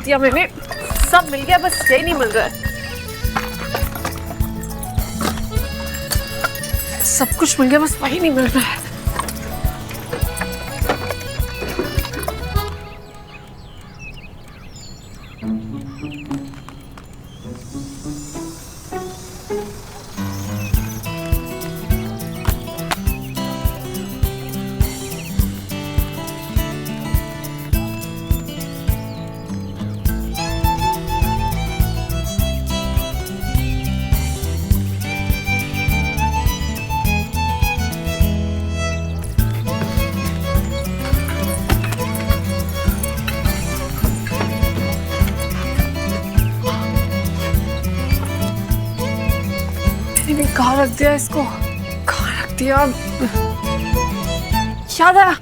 दिया मैंने, सब मिल गया, बस यही नहीं मिल रहा है। सब कुछ मिल गया, बस वही नहीं मिल रहा है। मैंने कहाँ रख दिया इसको? कहाँ रख दिया? याद आया।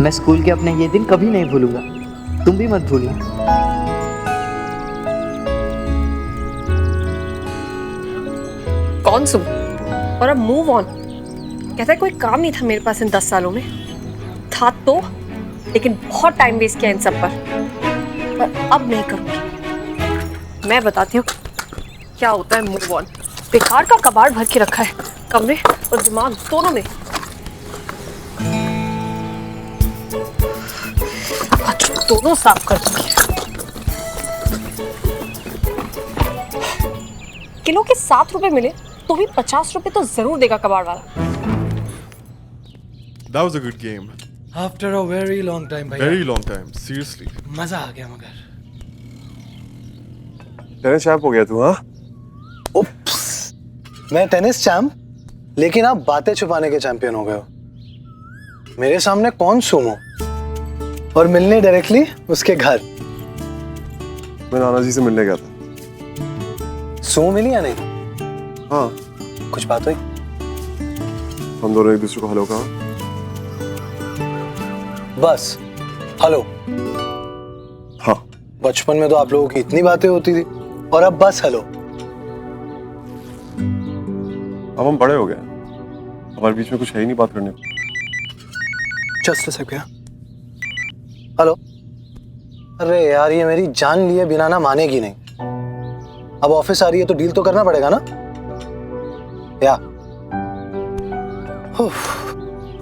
मैं स्कूल के अपने ये दिन कभी नहीं भूलूंगा, तुम भी मत भूलना। कौन सुन? और अब मूव ऑन। कहता है कोई काम नहीं था मेरे पास इन 10 सालों में। था तो, लेकिन बहुत टाइम वेस्ट किया इन सब पर अब नहीं करूंगी। मैं बताती हूँ क्या होता है मूव ऑन। बेकार का कबाड़ भर के रखा है कमरे और दिमाग दोनों में। आज दोनों साफ कर दूंगी। किलो के 7 रुपए मिले तो भी 50 रुपए तो जरूर देगा कबाड़ वाला। That was a good game. After a very long time, भैया। Very long time, seriously. मजा आ गया मगर। टेनिस चैंप हो गया तू, हाँ? उप्स, मैं टेनिस चैंप, लेकिन आप बातें छुपाने के चैंपियन हो गए हो। मेरे सामने कौन सूमो और मिलने डायरेक्टली उसके घर। मैं नाना जी से मिलने गया था। सूमो मिली या नहीं? हाँ, कुछ बात हुई? हम दोनों एक दूसरे को हेलो कहा। बस हेलो। हाँ, बचपन में तो आप लोगों की इतनी बातें होती थी और अब बस हेलो। अब हम बड़े हो गए, हमारे बीच में कुछ है ही नहीं बात करने को। Just a second. हेलो। अरे यार, ये मेरी जान लिए बिना ना मानेगी नहीं। अब ऑफिस आ रही है तो डील तो करना पड़ेगा ना? या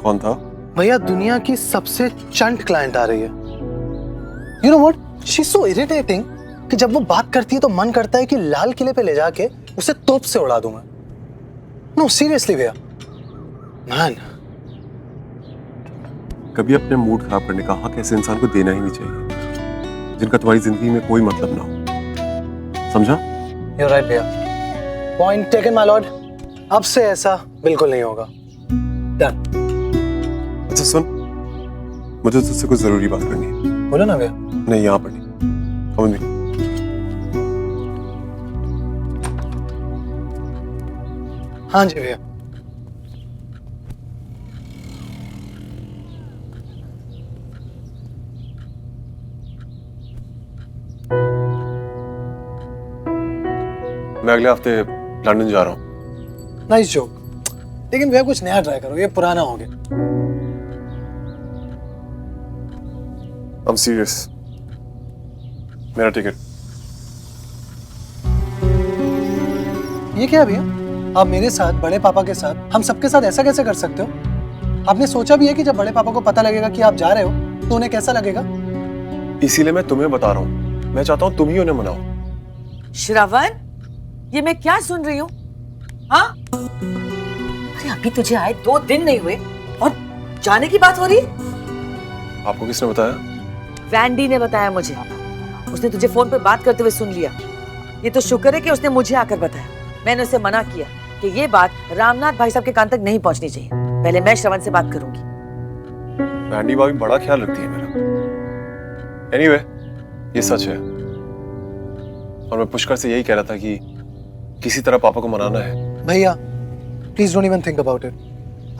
कौन था? भैया, दुनिया की सबसे चंट क्लाइंट आ रही है। You know what, she is so irritating कि जब वो बात करती है तो मन करता है कि लाल किले पे ले जाके उसे तोप से उड़ा दूं मैं। नो सीरियसली भैया, मैन। कभी अपने मूड खराब करने का हक ऐसे इंसान को देना ही नहीं चाहिए जिनका तुम्हारी जिंदगी में कोई मतलब ना हो, समझा? यू राइट भैया, पॉइंट टेकन माय लॉर्ड। अब से ऐसा बिल्कुल नहीं होगा। डन। अच्छा सुन, मुझे तुझसे कुछ जरूरी बात करनी है। बोलो ना भैया। नहीं, यहाँ पर नहीं, कम भी। हाँ जी भैया। मैं अगले हफ्ते लंदन जा रहा हूँ। नाइस जोक, लेकिन भैया कुछ नया ट्राई करो, ये पुराना हो गया। I'm serious. मेरा टिकट। ये क्या भैया, आप मेरे साथ, बड़े पापा के साथ, हम सबके साथ ऐसा कैसे कर सकते हो? आपने सोचा भी है कि जब बड़े पापा को पता लगेगा कि आप जा रहे हो तो उन्हें कैसा लगेगा? इसीलिए मैं तुम्हें बता रहा हूँ। मैं चाहता हूँ तुम ही उन्हें मनाओ। श्रवण, ये मैं क्या सुन रही हूँ? हाँ? अरे अभी तुझे आए 2 दिन नहीं हुए और जाने की बात हो रही? आपको किसने बताया? वैंडी ने बताया मुझे। उसने तुझे फोन पे बात करते हुए सुन लिया। ये तो शुक्र है कि उसने मुझे आकर बताया। मैंने उसे मना किया कि ये बात रामनाथ भाई साहब के कान तक नहीं पहुंचनी चाहिए। पहले मैं श्रवण से बात करूंगी। वैंडी भाभी बड़ा ख्याल रखती है मेरा। एनीवे, ये सच है और मैं पुष्कर से यही कह रहा था कि किसी तरह पापा को मनाना है। भैया please don't even think about it.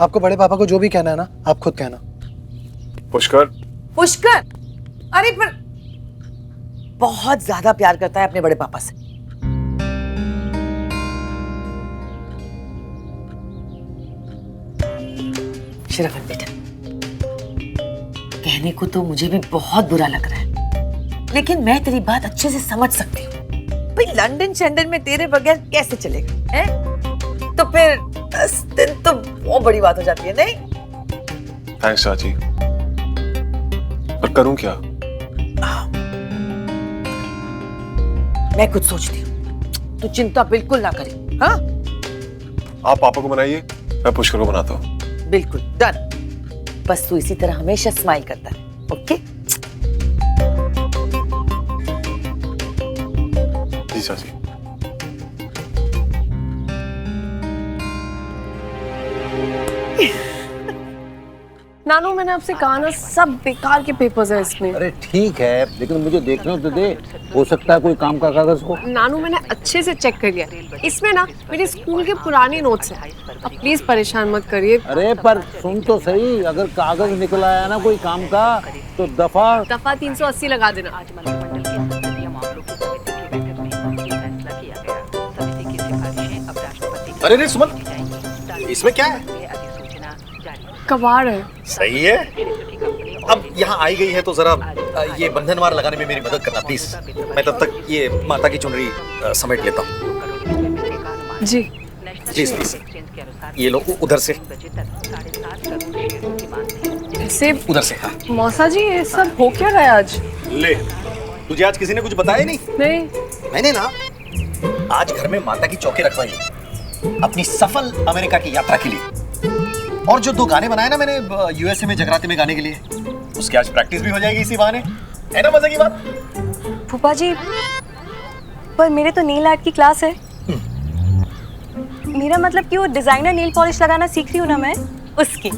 आपको बड़े पापा को जो भी कहना है ना, आप खुद कहना। पुष्कर। पुष्कर? अरे पर बहुत ज्यादा प्यार करता है अपने बड़े पापा से। श्रवण बेटा, कहने को तो मुझे भी बहुत बुरा लग रहा है, लेकिन मैं तेरी बात अच्छे से समझ सकती हूँ। भाई लंदन शंदन में तेरे बगैर कैसे चलेगा, हैं? तो फिर 10 दिन तो बहुत बड़ी बात हो जाती है, नहीं? थैंक्स चाची, पर करूं क्या? मैं कुछ सोचती हूँ, तू चिंता बिल्कुल ना करी। हाँ, आप पापा को मनाइए, मैं पुष्कर को बनाता हूँ। बिल्कुल डन। बस तू इसी तरह हमेशा स्माइल करता है, ओके? जी चाची। नानू, मैंने आपसे कहा ना, सब बेकार के पेपर्स हैं इसमें। अरे ठीक है, लेकिन मुझे देखने तो दे, हो सकता है कोई काम का कागज हो। नानू, मैंने अच्छे से चेक कर लिया, इसमें ना मेरे स्कूल के पुराने नोट्स हैं। अब प्लीज परेशान मत करिए। अरे पर सुन तो सही, अगर कागज निकल आया ना कोई काम का तो दफा 380 लगा देना। अरे सुमन, इसमें क्या है? कबाड़ है। सही है। अब यहाँ आई गई है तो जरा ये बंधनवार लगाने में मेरी मदद करना प्लीज। मैं तब तक ये माता की चुनरी समेट लेता हूँ। जी प्लीज प्लीज, ये लो उधर से उधर से। हाँ मौसा जी, ये सब हो क्या रहा है आज? ले, तुझे आज किसी ने कुछ बताया नहीं? नहीं। मैंने ना आज घर में माता की चौकी रखवाई है अपनी सफल अमेरिका की यात्रा के लिए। और जो 2 गाने बनाए ना मैंने यूएसए में जगराते में गाने के लिए, उसकी आज प्रैक्टिस भी हो जाएगी इसी बहाने। है ना मजे की बात? फूफा जी, पर मेरे तो नेल आर्ट की क्लास है। मेरा मतलब कि वो डिजाइनर नेल पॉलिश लगाना सीख रही हूँ ना मैं, उसकी।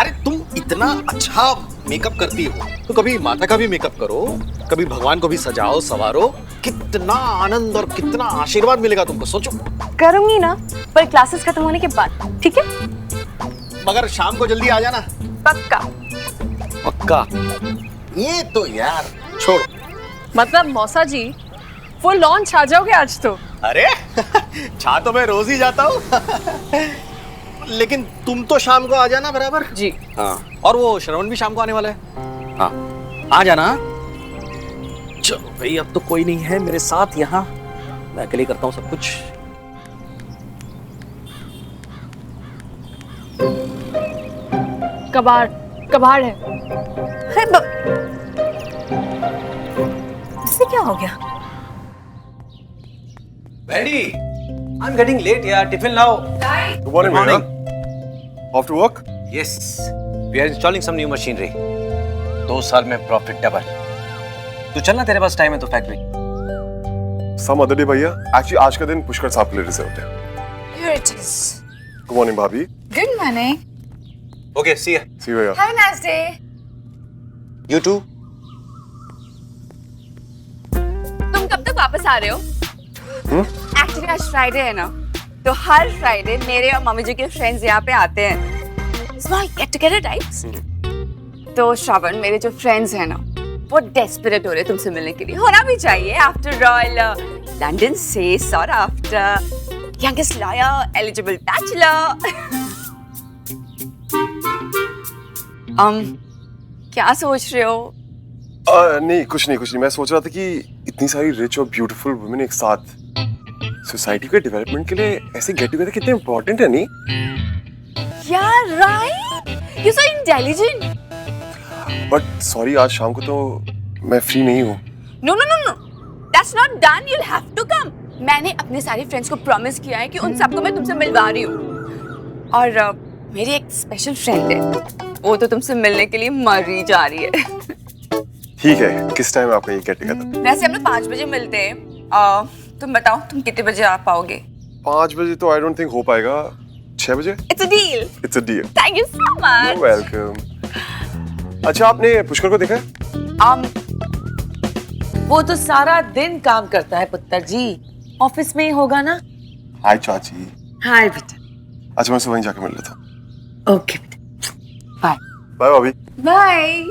अरे तुम इतना अच्छा मेकअप करती हो तो कभी माता का भी मेकअप करो, कभी भगवान को भी सजाओ संवारो। कितना आनंद और कितना आशीर्वाद मिलेगा तुमको, सोचो। करूंगी ना, पर क्लासेस खत्म होने के बाद, ठीक है? मगर शाम को जल्दी आ जाना। पक्का। पक्का। ये तो यार छोड़ो। मतलब मौसा जी, फुल लॉन्च आ जाओगे आज तो? अरे छा तो मैं रोज ही जाता हूँ लेकिन तुम तो शाम को आ जाना बराबर। जी हाँ, और वो श्रवण भी शाम को आने वाला है। हाँ आ जाना। चलो भाई, अब तो कोई नहीं है मेरे साथ यहाँ, मैं अकेले करता हूँ सब कुछ। कबाड़ है। इससे क्या हो गया? Wendy, I'm getting late यार, टिफिन लाओ। Good morning, Meera. Off to work? Yes, we are installing some new machinery. 2 साल में प्रॉफिट डबल। तू चलना, तेरे पास टाइम है तो फैक्ट्री। Some other day भैया, actually आज का दिन पुष्कर साहब के लिए रिजर्व्ड है। Here it is. Good morning भाभी। Good morning. Okay, see ya. See you भैया। Have a nice day. You too. तुम कब तक वापस आ रहे हो? एक्चुअली आज फ्राइडे है ना, तो हर फ्राइडे मेरे और मम्मी जी के फ्रेंड्स यहाँ पे आते हैं। Small get together types. तो श्रवण, मेरे जो फ्रेंड्स हैं ना, वो डेस्परेट हो रहे हैं तुमसे मिलने के लिए। होना भी चाहिए, आफ्टर ऑल लंदन से sought after youngest lawyer, eligible bachelor. क्या सोच रहे हो? नहीं कुछ नहीं। मैं सोच रहा था कि इतनी सारी रिच और ब्यूटीफुल वुमेन एक साथ सोसाइटी के डेवलपमेंट के लिए ऐसे गेट टुगेदर कितने इम्पोर्टेंट है। नहीं यार right, you so intelligent. But sorry, आज शाम को तो मैं फ्री नहीं हूँ। No no no no, that's not done, you will have to come. मैंने अपने सारे फ्रेंड्स को प्रॉमिस किया है कि उन सबको मैं तुमसे मिलवा रही हूँ। और मेरी एक स्पेशल फ्रेंड है, वो तो तुमसे मिलने के लिए मर ही जा रही है। ठीक है, किस टाइम आपका ये गेट टुगेदर? वैसे हम लोग 5 बजे मिलते हैं। तुम बताओ, तुम कितने बजे आ पाओगे? 5 बजे तो आई डोंट थिंक हो पाएगा। 6 बजे? It's a deal. It's a deal. Thank you so much. You welcome. अच्छा, आपने पुष्कर को देखा है? वो तो सारा दिन काम करता है पुत्र जी, ऑफिस में ही होगा ना। हाय चाची। हाय बेटा। अच्छा, मैं सुबह जाके मिल लेता हूँ। ओके बेटा, बाय। बाय भाभी। बाय।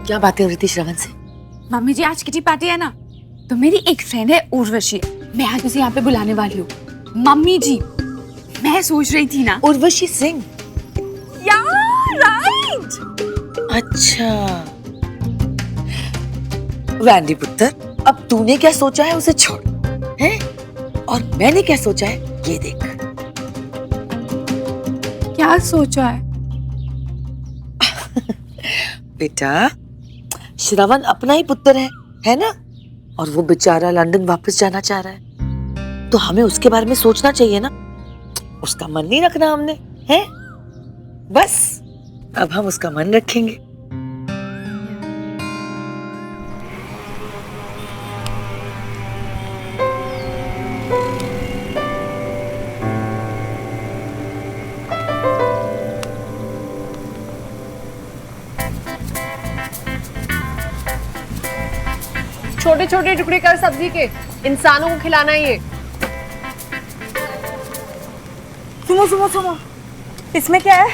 क्या बातें हो रही थी श्रवण से? मम्मी जी, आज किटी पार्टी है ना, तो मेरी एक फ्रेंड है उर्वशी, मैं आज उसे यहाँ पे बुलाने वाली हूँ। मम्मी जी, मैं सोच रही थी ना। उर्वशी सिंह। या राइट। अच्छा वैंडी पुत्र, अब तूने क्या सोचा है उसे छोड़, हैं? और मैंने क्या सोचा है ये देख। क्या सोचा है? बेटा श्रवण अपना ही पुत्र है ना? और वो बेचारा लंदन वापस जाना चाह रहा है, तो हमें उसके बारे में सोचना चाहिए ना। उसका मन नहीं रखना हमने, हैं? बस अब हम उसका मन रखेंगे। छोटे छोटे टुकड़े कर सब्जी के, इंसानों को खिलाना है ये। सुनो सुनो सुनो, इसमें क्या है?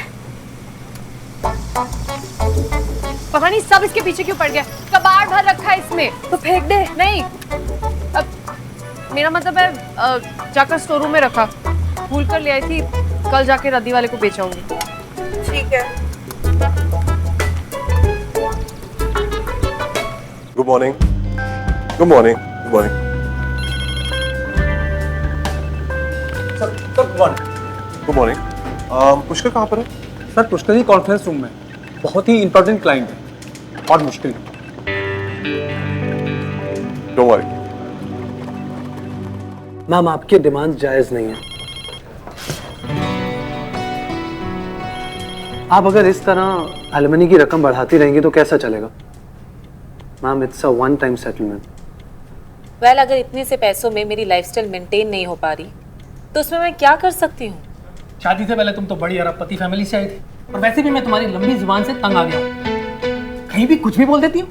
पता नहीं सब इसके पीछे क्यों पड़ गया। कबाड़ भर रखा है इसमें। तो फेंक दे। नहीं, अब मेरा मतलब है जाकर स्टोर रूम में रखा। भूल कर ले आई थी, कल जाके रद्दी वाले को बेचाऊंगी। ठीक है। Good morning. Good morning. Good morning. Sir good morning. Good morning. Pushkar कहाँ पर है? सर पुष्कर जी कॉन्फ्रेंस रूम में, बहुत ही इंपॉर्टेंट क्लाइंट है और मुश्किल। Don't worry. मैम आपकी डिमांड जायज नहीं है। आप अगर इस तरह एलिमनी की रकम बढ़ाती रहेंगी तो कैसा चलेगा? Ma'am it's a one time settlement. Well, अगर इतने से पैसों में मेरी लाइफस्टाइल मेंटेन नहीं हो पा रही तो उसमें मैं क्या कर सकती हूँ? शादी से पहले तुम तो बड़ी अरबपति फैमिली से आई थी, और वैसे भी मैं तुम्हारी लंबी जुबान से तंग आ गया हूँ। कहीं भी कुछ भी बोल देती हूँ।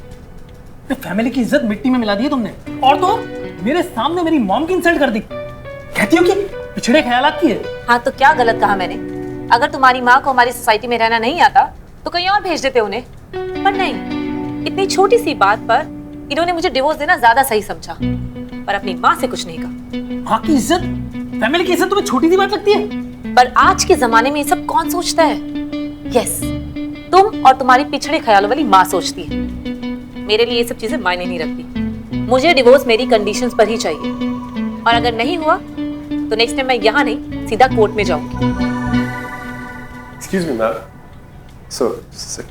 तो फैमिली की इज्जत मिट्टी में मिला दी है तुमने, और तो मेरे सामने मेरी मॉम की इंसल्ट कर दी। कहती हो कि पिछड़े ख्यालात की है। हाँ तो क्या गलत कहा मैंने? अगर तुम्हारी माँ को हमारी सोसाइटी में रहना नहीं आता तो कहीं और भेज देते उन्हें, पर नहीं, इतनी छोटी सी बात पर इन्होंने मुझे डिवोर्स देना ज्यादा सही समझा, पर अपनी माँ से कुछ नहीं कहा। माँ की इज्जत, फैमिली की इज्जत तुम्हें छोटी सी बात लगती है? पर आज के जमाने में ये सब कौन सोचता है? यस, तुम और तुम्हारी पिछड़े ख्यालों वाली माँ सोचती है। मेरे लिए ये सब चीजें मायने नहीं रखती। मुझे डिवोर्स मेरी कंडीशंस पर ही चाहिए, और अगर नहीं हुआ तो नेक्स्ट टाइम मैं यहाँ नहीं सीधा कोर्ट में जाऊंगी। Excuse me, ma'am. Sir, sit.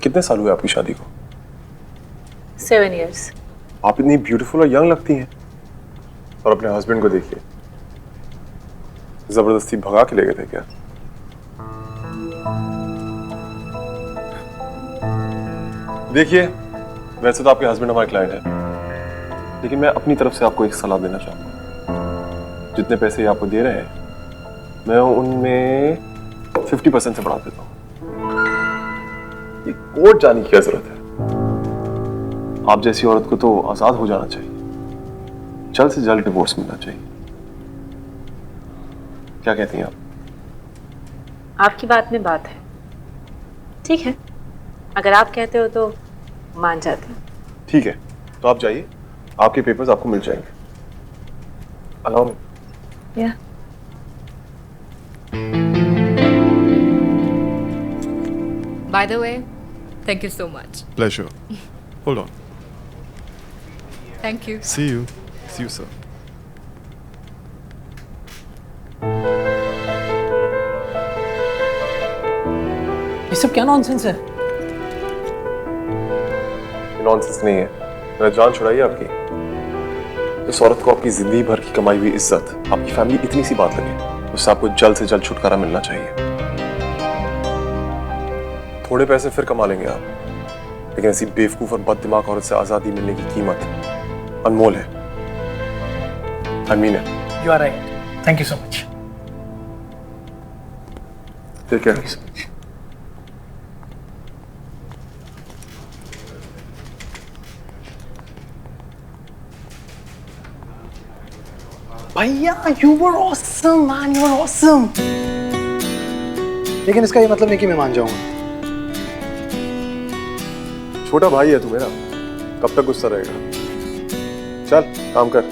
कितने साल हुए आपकी शादी को? 7 years। आप इतनी ब्यूटीफुल और यंग लगती हैं। और अपने हस्बैंड को देखिए, जबरदस्ती भगा के ले गए थे क्या? देखिए, वैसे तो आपके हस्बैंड हमारे क्लाइंट है, लेकिन मैं अपनी तरफ से आपको एक सलाह देना चाहूंगा। जितने पैसे ये आपको दे रहे हैं, मैं उनमें 50% से बढ़ा देता हूँ। ये कोर्ट जाने की क्या जरूरत है? आप जैसी औरत को तो आजाद हो जाना चाहिए, जल्द से जल्द डिवोर्स मिलना चाहिए। क्या कहती हैं आप? आपकी बात में बात है। ठीक है, अगर आप कहते हो तो मान जाते हैं। ठीक है, तो आप जाइए, आपके पेपर्स आपको मिल जाएंगे। Allow me. या By the way, thank you so much. Pleasure. Hold on. Thank you. See you. See you, sir. ये सब क्या नॉनसेंस है? नॉनसेंस नहीं है, मैंने जान छुड़ाई है आपकी। इस औरत को आपकी जिंदगी भर की कमाई हुई इज्जत, आपकी फैमिली इतनी सी बात लगे, उससे आपको जल्द से जल्द छुटकारा मिलना चाहिए। थोड़े पैसे फिर कमा लेंगे आप, लेकिन ऐसी बेवकूफ और बददिमाग औरत से आजादी मिलने की कीमत अनमोल है। I mean it. You are right. Thank you so much. Take care. भैया you were awesome man, you were awesome. लेकिन इसका ये मतलब नहीं कि मैं मान जाऊंगा। छोटा भाई है तू मेरा, कब तक गुस्सा रहेगा? चल काम कर।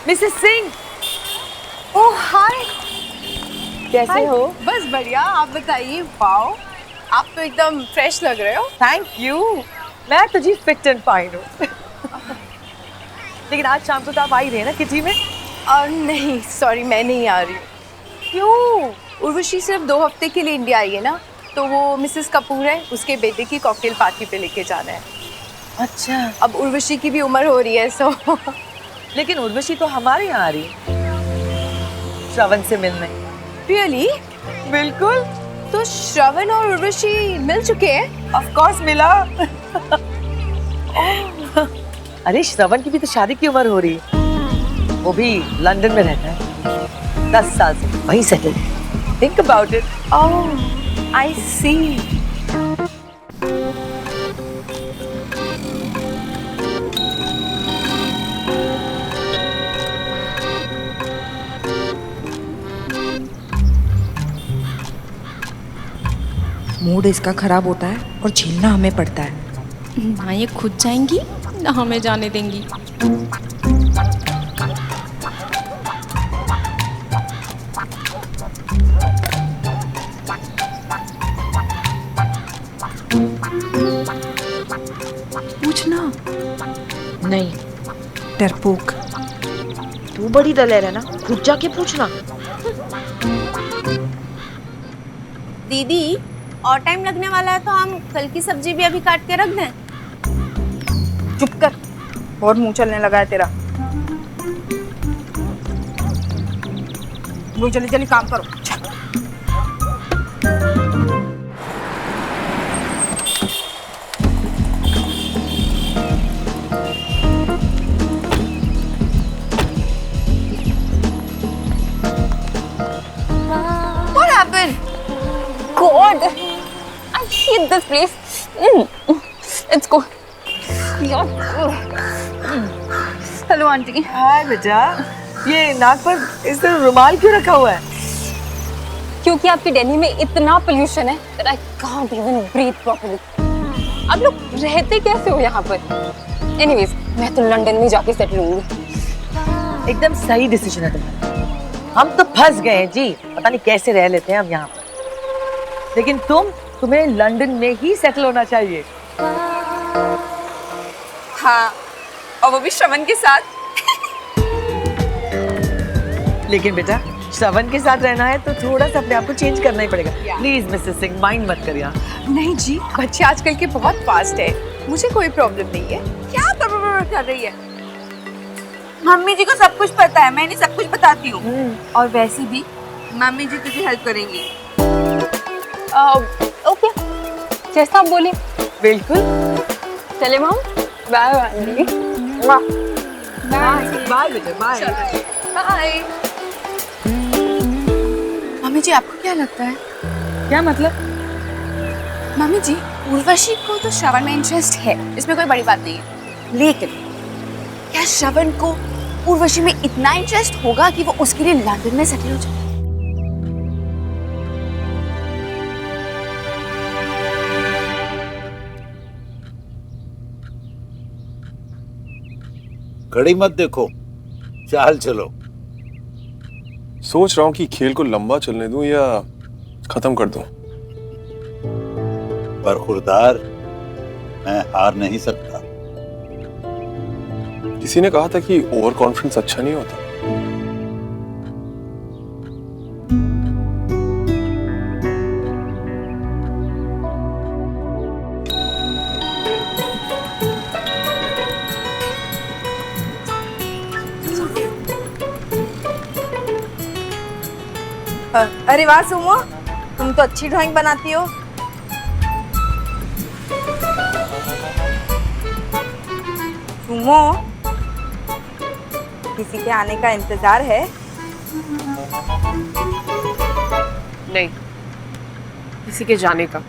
मिसेस सिंह, ओह हाय, कैसे हो? बस बढ़िया, आप बताइए। वाओ, आप तो एकदम फ्रेश लग रहे हो। थैंक यू, मैं तो जी फिट एंड फाइन हूँ। लेकिन आज शाम को तो आप आ ही रहे हैं ना किटी में? और नहीं, सॉरी, मैं नहीं आ रही हूँ। क्यों? उर्वशी सिर्फ 2 हफ्ते के लिए इंडिया आई है ना, तो वो मिसेस कपूर है, उसके बेटे की कॉकटेल पार्टी पे लेके जाना है। अच्छा, अब उर्वशी की भी उम्र हो रही है, सो लेकिन उर्वशी तो हमारे यहाँ आ रही है श्रवण से मिलने। रियली? बिल्कुल। तो श्रवण और उर्वशी मिल चुके हैं? ऑफ कोर्स मिला। अरे श्रवण की भी तो शादी की उम्र हो रही है, वो भी लंदन में रहता है, 10 साल से वहीं settle. Think about it. Oh, I see. Mood इसका खराब होता है और झेलना हमें पड़ता है। ना ये खुद जाएंगी ना हमें जाने देंगी। पूछना नहीं, डरपोक। तू बड़ी दलेर है ना, खुद जाके पूछना। दीदी, और टाइम लगने वाला है तो हम कल की सब्जी भी अभी काट के रख दें। चुप कर, बहुत मुंह चलने लगा है तेरा। वो जल्दी जल्दी काम करो। What happened? God, I hate this place. Let's go. Hello aunty. Hi बेटा, ये नाक पर इस तरह रुमाल क्यों रखा हुआ है? क्योंकि आपकी दिल्ली में इतना पोल्यूशन है that I can't even breathe properly. आप लोग रहते कैसे हो यहाँ पर? Anyways, मैं तो लंदन में जाके सेटल होंगी। एकदम सही डिसीजन है तुम्हारा। हम तो फंस गए हैं जी, पता नहीं कैसे रह लेते हैं हम यहाँ पर। लेकिन तुम्हें लंदन में ही सेटल होना चाहिए। हाँ, और वो भी श्रवण के साथ। लेकिन बेटा, श्रवण के साथ रहना है तो थोड़ा सा अपने आप को चेंज करना ही पड़ेगा। प्लीज मिसेस सिंह, माइंड मत करिए। नहीं जी, बच्चे आजकल के बहुत फास्ट है, मुझे कोई प्रॉब्लम नहीं है। क्या प्रॉब्लम कर रही है? मम्मी जी को सब कुछ पता है, मैं इन्हें सब कुछ बताती हूँ। और वैसे भी मम्मी जी तुझे हेल्प करेंगी। ओके, जैसा आप बोले। बिल्कुल। चले मम, बाय बाय। बाय बेटा, बाय। बाय। मम्मी जी, आपको क्या लगता है? क्या मतलब? मम्मी जी, उर्वशी को तो श्रवण में इंटरेस्ट है, इसमें कोई बड़ी बात नहीं है। लेकिन क्या श्रवण को उर्वशी में इतना इंटरेस्ट होगा कि वो उसके लिए लंदन में सेटल हो जाए? घड़ी मत देखो, चाल चलो। सोच रहा हूँ कि खेल को लंबा चलने दूं या खत्म कर दूं। बरखुरदार, मैं हार नहीं सकता। किसी ने कहा था कि ओवर कॉन्फिडेंस अच्छा नहीं होता। अरे वाह सुमो, तुम तो अच्छी ड्राइंग बनाती हो। सुमो, किसी के आने का इंतजार है? नहीं, किसी के जाने का।